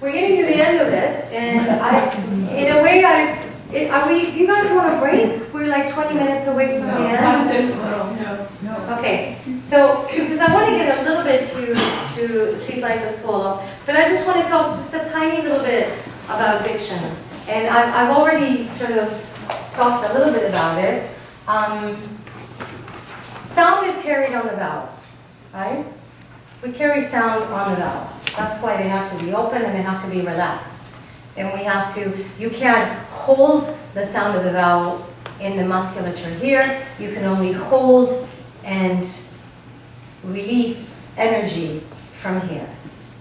we're getting to the end of it, and in a way, do you guys want a break? We're like 20 minutes away from the end. No. Okay, so, because I want to get a little bit to She's Like a Swallow, but I just want to talk just a tiny little bit about diction. And I've already sort of talked a little bit about it. Sound is carried on the vowels, right? We carry sound on the vowels. That's why they have to be open and they have to be relaxed. And you can't hold the sound of the vowel in the musculature here. You can only hold and release energy from here,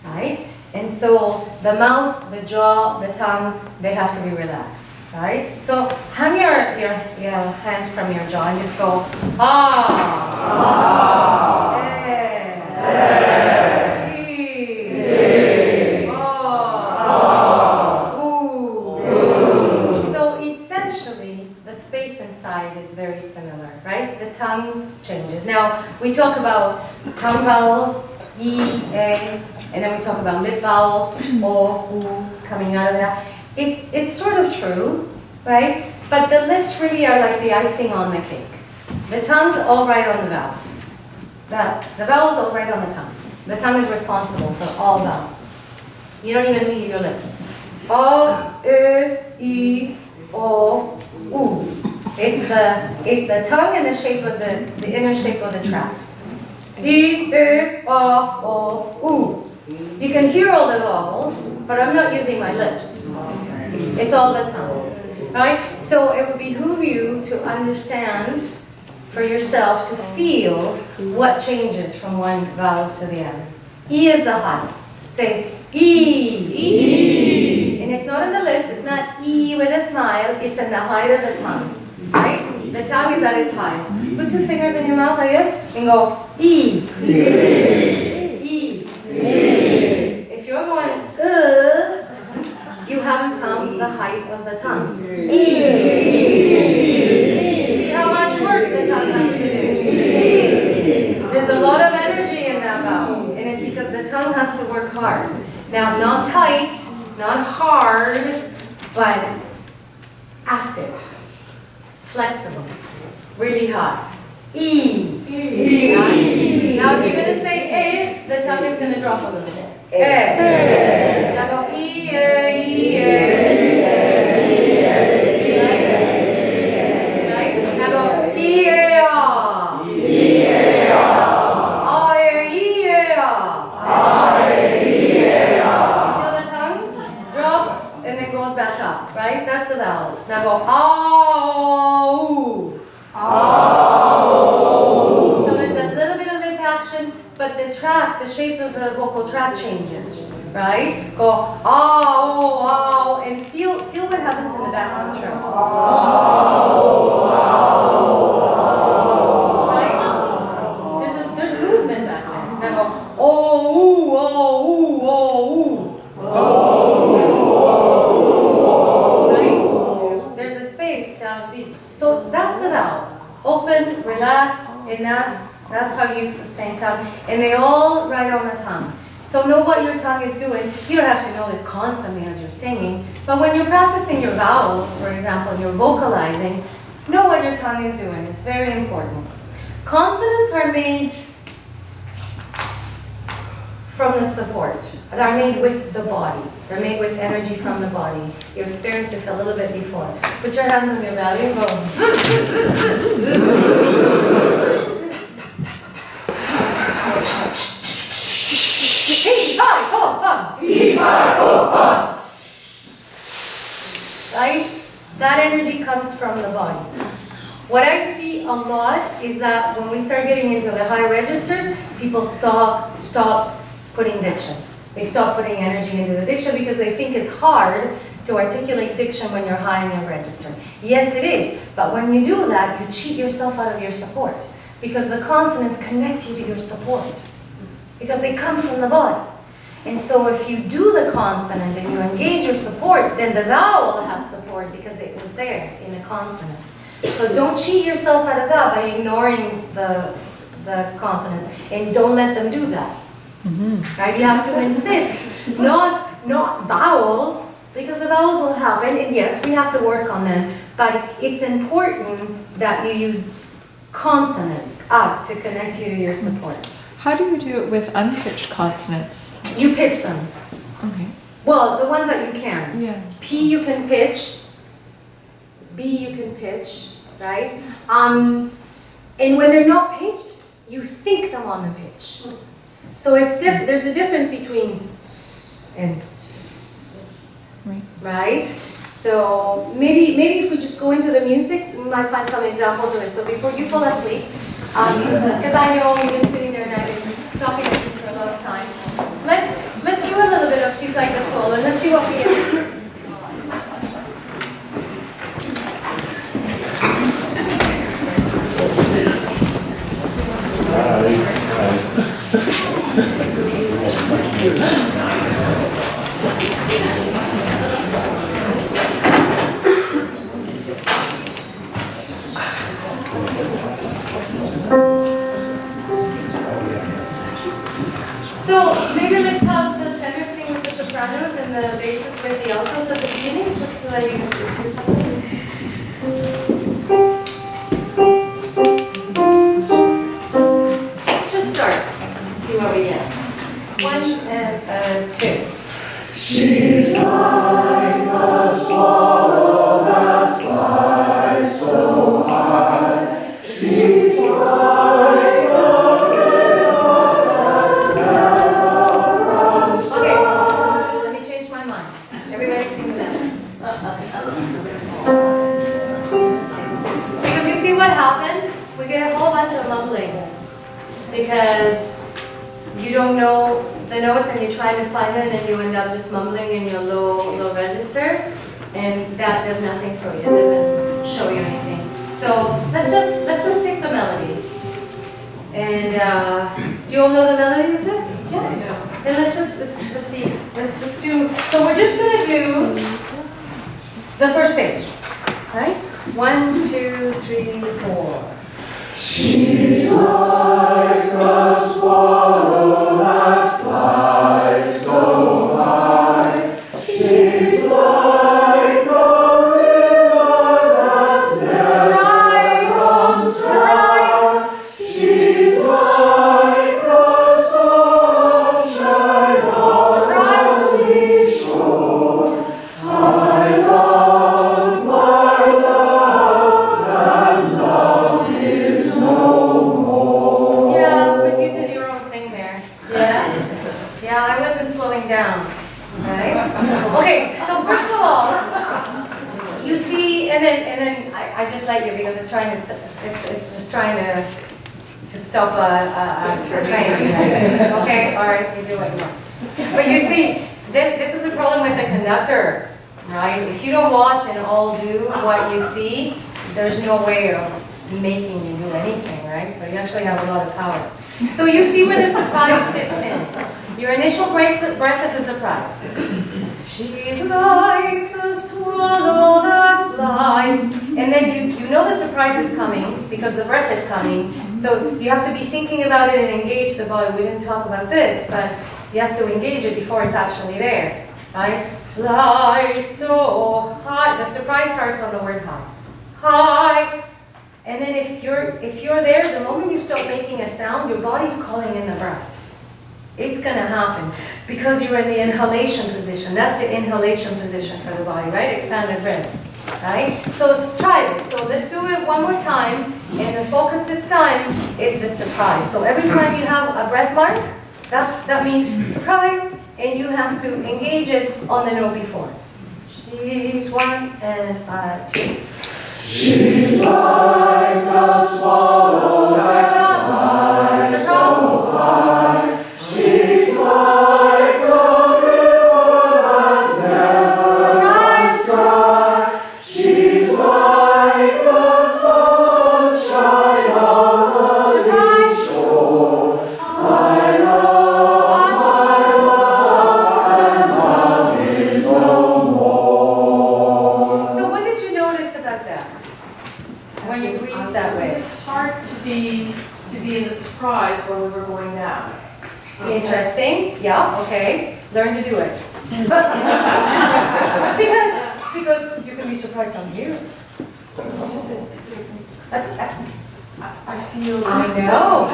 right? And so the mouth, the jaw, the tongue, they have to be relaxed, right? So hang your hand from your jaw and just go, ah, So essentially, the space inside is very similar, right? The tongue changes. Now, we talk about tongue vowels, E, A, and then we talk about lip vowels, O, U, coming out of that. It's sort of true, right? But the lips really are like the icing on the cake. The tongue's all right on the vowels. The vowels all right on the tongue. The tongue is responsible for all vowels. You don't even leave your lips. O, E, O, U. It's the tongue and the shape of the inner shape of the tract. E, O, U. You can hear all the vowels, but I'm not using my lips. It's all the tongue, right? So it would behoove you to understand for yourself, to feel what changes from one vowel to the other. E is the highest. Say E. E. And it's not in the lips, it's not E with a smile, it's in the height of the tongue, right? The tongue is at its highest. Put 2 fingers in your mouth like that and go E. E. E. If you're going you haven't found the height of the tongue. E. See how much work the tongue has to do. There's a lot of energy in that vowel, and it's because the tongue has to work hard. Now, not tight, not hard, but active, flexible, really hard. E. E. Now, if you're going to say A, the tongue is going to drop a little bit. A. Now go E, A, E, A. Right? Now go E, A, A. E, A, A. You feel the tongue drops and then goes back up, right? That's the vowels. Now go ow. Ow. So there's a little bit of lip action, but the tract, the shape of the vocal tract changes, right? Go ow, ow, and feel what happens in the back of the throat. Right? There's movement back there. Now go oh, ooh, oh, ooh, oh, ooh. Right? There's a space down deep. So that's the vowels. Open, relax, and that's how you sustain sound. And they all write on the tongue. So know what your tongue is doing. You don't have to know this constantly as you're singing, but when you're practicing your vowels, for example, and you're vocalizing, know what your tongue is doing. It's very important. Consonants are made from the support. They're made with the body. They're made with energy from the body. You experienced this a little bit before. Put your hands on your belly and go. Right? That energy comes from the body. What I see a lot is that when we start getting into the high registers, people stop putting diction. They stop putting energy into the diction because they think it's hard to articulate diction when you're high in your register. Yes, it is. But when you do that, you cheat yourself out of your support because the consonants connect you to your support because they come from the body. And so if you do the consonant and you engage your support, then the vowel has support because it was there in the consonant. So don't cheat yourself out of that by ignoring the consonants, and don't let them do that. Right? You have to insist, not not vowels, because the vowels will happen, and yes, we have to work on them, but it's important that you use consonants up to connect you to your support. How do you do it with unpitched consonants? You pitch them. Okay. Well, the ones that you can. Yeah. P you can pitch, B you can pitch, right? And when they're not pitched, you think them on the pitch. So it's there's a difference between S and S, right? So maybe if we just go into the music, we might find some examples of it. So before you fall asleep, because I know you've been sitting there and I've been talking to you for a long time, let's do a little bit of She's Like the Swallow and let's see what we get. So maybe let's have the tenor sing with the sopranos and the basses with the altos at the beginning, just so that you can do something. Let's just start and see what we get. 1 and 2. She's like a swallow that flies so high. She's like a river that never runs dry. Okay, let me change my mind. Everybody sing that. Because you see what happens? We get a whole bunch of mumbling. Because you don't know the notes and you're trying to find them and you end up just mumbling in your low register, and that does nothing for you. It doesn't show you anything. So let's just take the melody. And do you all know the melody of this? Yeah. Then let's see. Let's just do. So we're just gonna do the first page, right? 1, 2, 3, 4. She's like a swallow that flies so high. She's like a river that never runs dry. She's like the sunshine on the shore. I love my love, and love is no more. Yeah, but you did your own thing there. Yeah? Yeah, I wasn't slowing down. Right? Okay, so first of all, you see, and then I just like you because it's trying to it's just trying to stop a train. Okay, all right, you do what you want. But you see, this is a problem with the conductor, right? If you don't watch and all do what you see, there's no way of making you do anything, right? So you actually have a lot of power. So you see where the surprise fits in. Your initial breath is a surprise. She's like the swallow that flies. And then you know the surprise is coming because the breath is coming. So you have to be thinking about it and engage the body. We didn't talk about this, but you have to engage it before it's actually there, right? Fly so high. The surprise starts on the word high. High. And then if you're there, the moment you stop making a sound, your body's calling in the breath. It's going to happen because you're in the inhalation position. That's the inhalation position for the body, right? Expanded ribs, right? So try this. So let's do it one more time. And the focus this time is the surprise. So every time you have a breath mark, that means surprise, and you have to engage it on the note before. She's 1 and 2. She's like a swallow that flies so high. She's like a river that never runs dry. She's like the sunshine on the shore. I love my love, and love is no more. So what did you notice about that? When you breathe that way? It's hard to be in the surprise when we were going down. Interesting. Yeah, okay. Learn to do it. because you can be surprised down here. I feel. I know,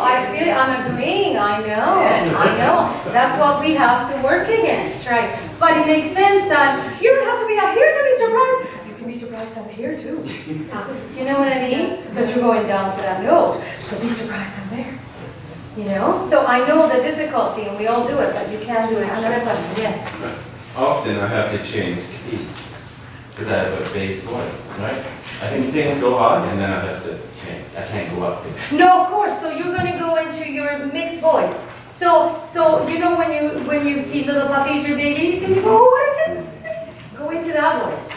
I'm agreeing, I know. That's what we have to work against, right? But it makes sense that you don't have to be out here to be surprised. You can be surprised up here too. Do you know what I mean? Because you're going down to that note, so be surprised down there. You know? So I know the difficulty, and we all do it, but you can do it. Another question, yes? Often I have to change speed because I have a bass voice, right? I can sing so hard and then I have to change. I can't go up. No, of course. So you're going to go into your mixed voice. So you know when you see little puppies or babies and you go, oh, what I can go into that voice.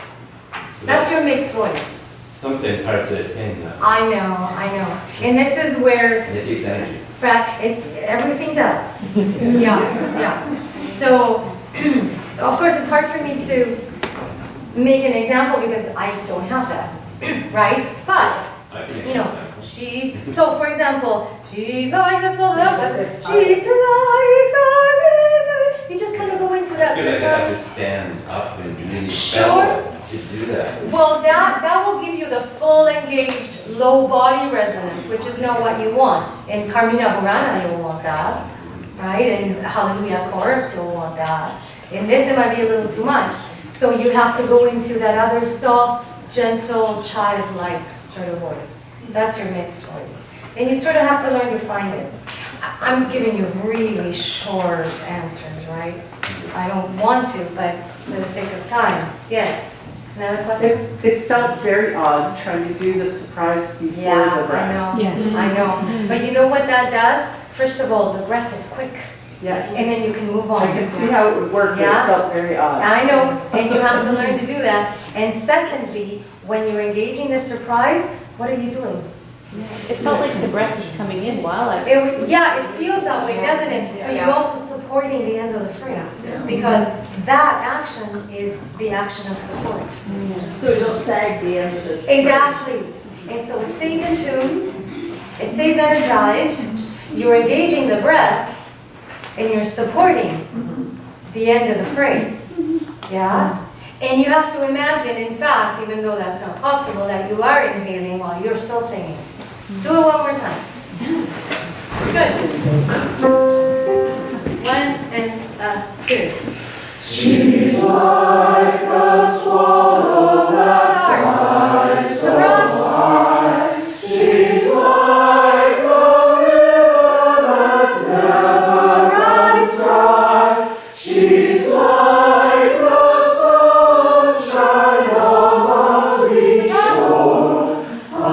That's your mixed voice. Sometimes hard to attain that. I know. And this is where And it takes energy. everything does. Yeah. So of course it's hard for me to make an example because I don't have that. Right? But, you know, so for example, she's like this, she's like a river. You just kind of go into that I feel like I have to surprise. stand up and really Sure. to do that. Well, that will give you the full engaged low body resonance, which is not what you want. In Carmina Burana, you'll want that. Right? In Hallelujah Chorus, you'll want that. In this, it might be a little too much. So you have to go into that other soft, gentle, childlike sort of voice. That's your mixed voice. And you sort of have to learn to find it. I'm giving you really short answers, right? I don't want to, but for the sake of time. Yes? Another question? It felt very odd trying to do the surprise before the Yeah, breath. I know. Yes. I know. But you know what that does? First of all, the breath is quick. Yeah, And then you can move on. I can see how it would work, but it Yeah. felt very odd. I know, and you have to learn to do that. And secondly, when you're engaging the surprise, what are you doing? It felt like the breath was coming in while I was. Yeah, it feels that way, doesn't it? But you're also supporting the end of the phrase, because that action is the action of support. So you don't sag the end of the. Exactly. And so it stays in tune, it stays energized, you're engaging the breath, and you're supporting the end of the phrase. Yeah? And you have to imagine, in fact, even though that's not possible, that you are inhaling while you're still singing. Do it one more time. Good. 1 and 2. She's like a swallow that flies so high. She's like a river that never runs dry. She's like the sunshine on the shore. I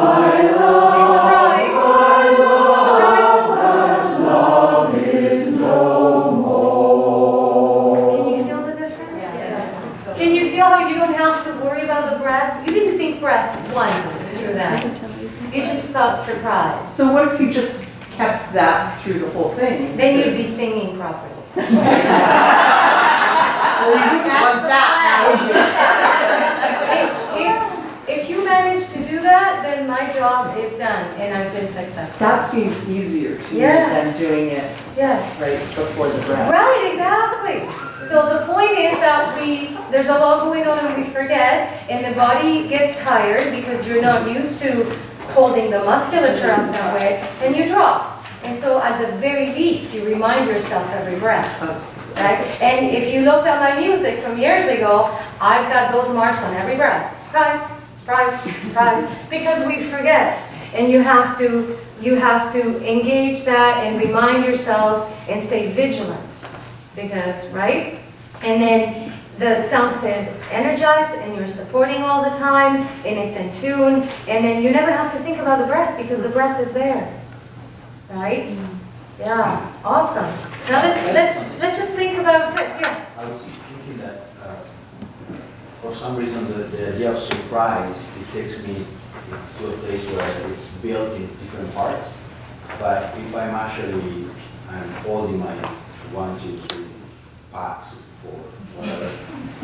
love and love is no more. Can you feel the difference? Yes. Can you feel how you don't have to worry about the breath? You didn't think breath once through that. You just thought surprise. So what if you just kept that through the whole thing? Then you'd be singing properly. Well, you wouldn't want that. If you manage to do that, then my job is done and I've been successful. That seems easier to me Yes. than doing it Yes. right before the breath. Right, exactly. So the point is that there's a lot going on and we forget, and the body gets tired because you're not used to holding the musculature up that way, and you drop. And so at the very least, you remind yourself every breath. Right? And if you looked at my music from years ago, I've got those marks on every breath. Surprise, surprise, surprise. Because we forget. And you have to engage that and remind yourself and stay vigilant. Because, right? And then the sound stays energized and you're supporting all the time and it's in tune. And then you never have to think about the breath because the breath is there. Right? Yeah, awesome. Now let's just think about text. Yeah. I was thinking that for some reason the idea of surprise, it takes me to a place where it's built in different parts. But if I'm holding my 1, 2, 3 packs for whatever,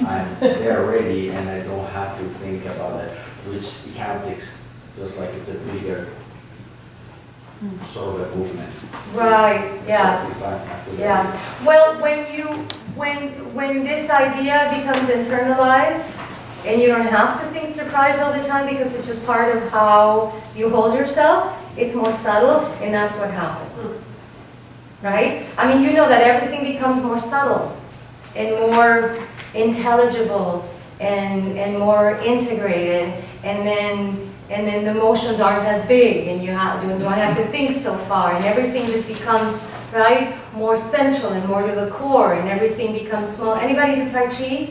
I'm there ready and I don't have to think about it, which it kind of feels like it's a bigger sort of a movement. Right, yeah. So if I feel Yeah. Well, when you when this idea becomes internalized, and you don't have to think surprise all the time because it's just part of how you hold yourself, it's more subtle, and that's what happens. Right? I mean, you know that everything becomes more subtle and more intelligible and more integrated, and then the emotions aren't as big, and you don't have to think so far, and everything just becomes, right, more central and more to the core, and everything becomes small. Anybody do Tai Chi?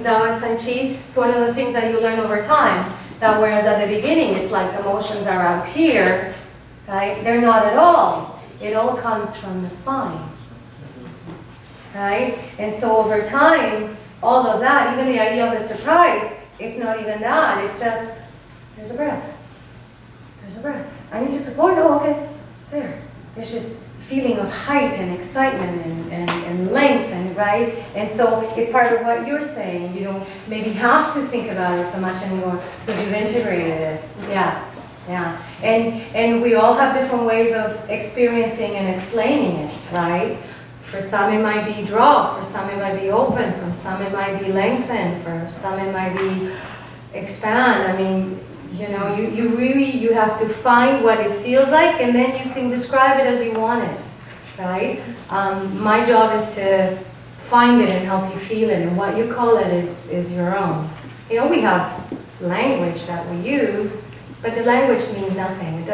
Taoist Tai Chi? It's one of the things that you learn over time, that whereas at the beginning it's like emotions are out here, right? They're not at all. It all comes from the spine, right? And so over time, all of that, even the idea of the surprise, it's not even that. It's just, there's a breath. There's a breath. I need to support. Oh, okay. There. There's just feeling of height and excitement and length, and right? And so it's part of what you're saying. You don't maybe have to think about it so much anymore because you've integrated it. Yeah. Yeah. And we all have different ways of experiencing and explaining it, right? For some it might be drop, for some it might be open, for some it might be lengthen, for some it might be expand. I mean, you know, you have to find what it feels like, and then you can describe it as you want it, right? My job is to find it and help you feel it, and what you call it is your own. You know, we have language that we use, but the language means nothing. It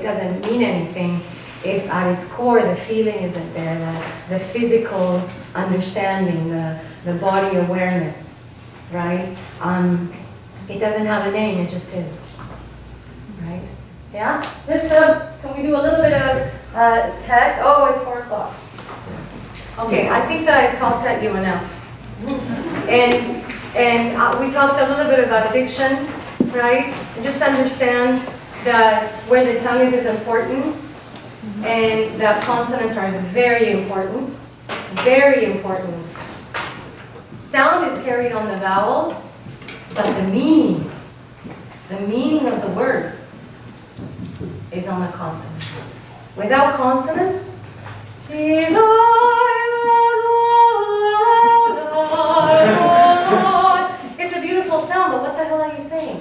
doesn't mean anything if at its core the feeling isn't there, the physical understanding, the body awareness, right? It doesn't have a name, it just is, right? Yeah? This, can we do a little bit of text? Oh, it's 4 o'clock. Okay, I think that I talked at you enough. And we talked a little bit about diction, right? And just understand that where the tongue is important, and that consonants are very important, very important. Sound is carried on the vowels, but the meaning of the words is on the consonants. Without consonants, it's a beautiful sound, but what the hell are you saying?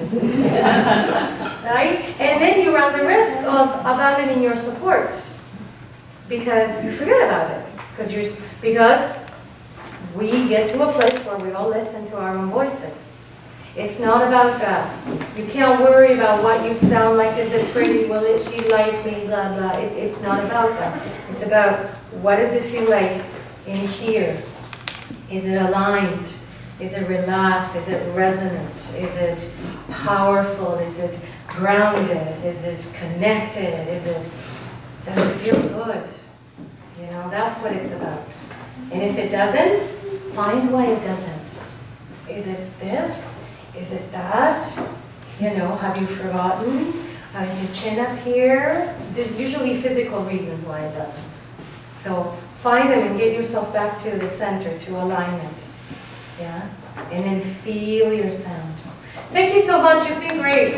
Right? And then you run the risk of abandoning your support because you forget about it. Because we get to a place where we all listen to our own voices. It's not about that. You can't worry about what you sound like. Is it pretty? Will she like me? Blah, blah. It's not about that. It's about what does it feel like in here? Is it aligned? Is it relaxed? Is it resonant? Is it powerful? Is it grounded? Is it connected? Does it feel good? You know, that's what it's about. And if it doesn't, find why it doesn't. Is it this? Is it that? You know, have you forgotten? Is your chin up here? There's usually physical reasons why it doesn't. So find them and get yourself back to the center, to alignment. Yeah? And then feel your sound. Thank you so much. You've been great.